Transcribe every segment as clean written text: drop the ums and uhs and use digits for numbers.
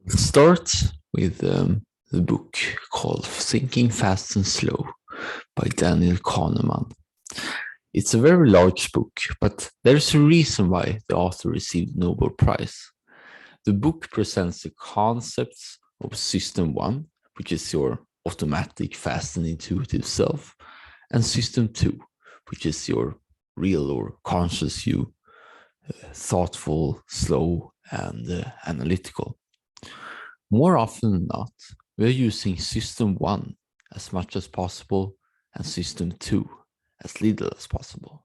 Start with the book called Thinking Fast and Slow by Daniel Kahneman. It's a very large book, but there's a reason why the author received the Nobel Prize. The book presents the concepts of System 1, which is your automatic, fast and intuitive self, and System 2, which is your real or conscious you, thoughtful, slow, and analytical. More often than not, we're using System 1 as much as possible and System 2 as little as possible.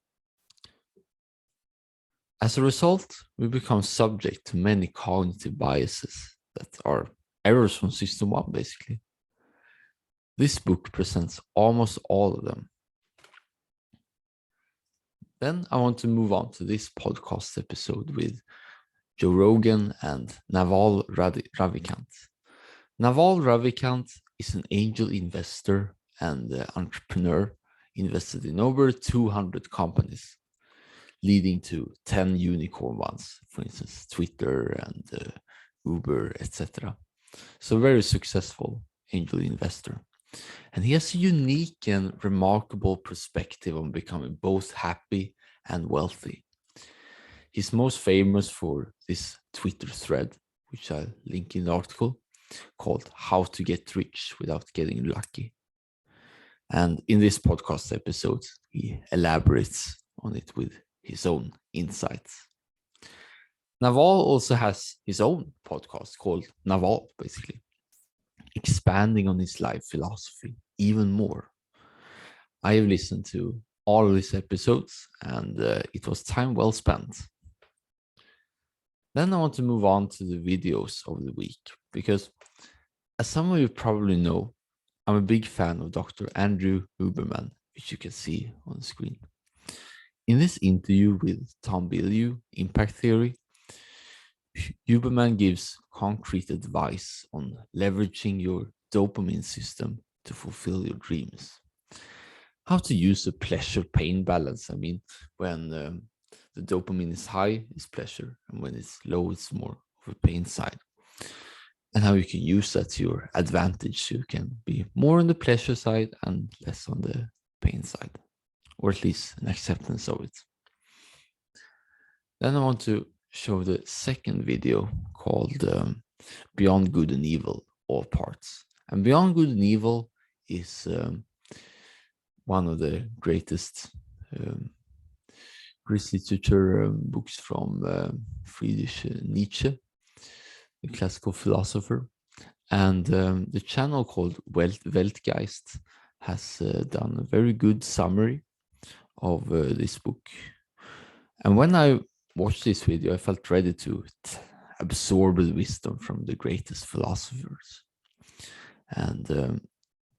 As a result, we become subject to many cognitive biases that are errors from System 1, basically. This book presents almost all of them. Then I want to move on to this podcast episode with Joe Rogan and Naval Ravikant. Naval Ravikant is an angel investor and entrepreneur, invested in over 200 companies, leading to 10 unicorn ones, for instance, Twitter and Uber, etc. So very successful angel investor. And he has a unique and remarkable perspective on becoming both happy and wealthy. He's most famous for this Twitter thread, which I'll link in the article, called How to Get Rich Without Getting Lucky. And in this podcast episode, he elaborates on it with his own insights. Naval also has his own podcast called Naval, basically, expanding on his life philosophy even more. I have listened to all of these episodes and it was time well spent. Then I want to move on to the videos of the week because, as some of you probably know, I'm a big fan of Dr. Andrew Huberman, which you can see on the screen. In this interview with Tom Bilyeu, Impact Theory, Huberman gives concrete advice on leveraging your dopamine system to fulfill your dreams. How to use a pleasure-pain balance. I mean, when the dopamine is high, it's pleasure, and when it's low, it's more of a pain side. And how you can use that to your advantage. You can be more on the pleasure side and less on the pain side, or at least an acceptance of it. Then I want to show the second video called Beyond Good and Evil, All Parts. And Beyond Good and Evil is one of the greatest Greek literature books from Friedrich Nietzsche, the classical philosopher. And the channel called Weldgeist has done a very good summary of this book. And when I watched this video, I felt ready to absorb the wisdom from the greatest philosophers. And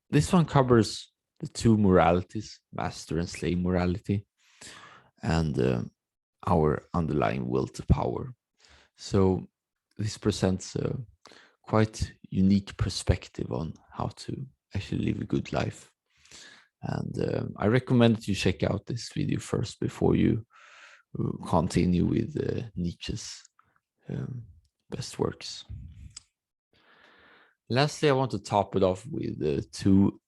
this one covers the two moralities, master and slave morality, and our underlying will to power. So this presents a quite unique perspective on how to actually live a good life. And I recommend that you check out this video first before you continue with Nietzsche's best works. Lastly, I want to top it off with two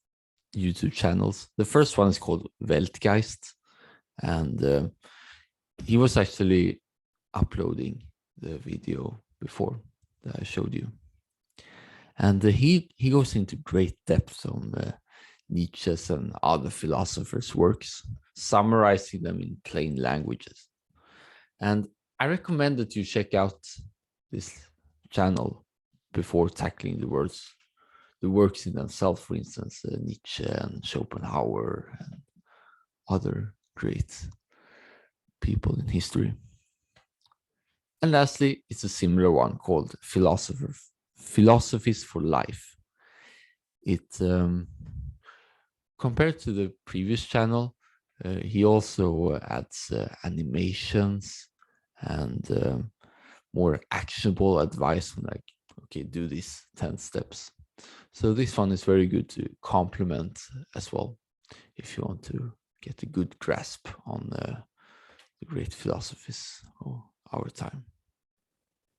YouTube channels. The first one is called Weldgeist, and he was actually uploading the video before that I showed you. And he goes into great depth on Nietzsche's and other philosophers' works, summarizing them in plain languages. And I recommend that you check out this channel before tackling the works in themselves, for instance, Nietzsche and Schopenhauer and other great people in history. And lastly, it's a similar one called Philosophies for Life. It compared to the previous channel, he also adds animations and more actionable advice on, like, okay, do these 10 steps. So this one is very good to complement as well if you want to get a good grasp on the great philosophies of our time.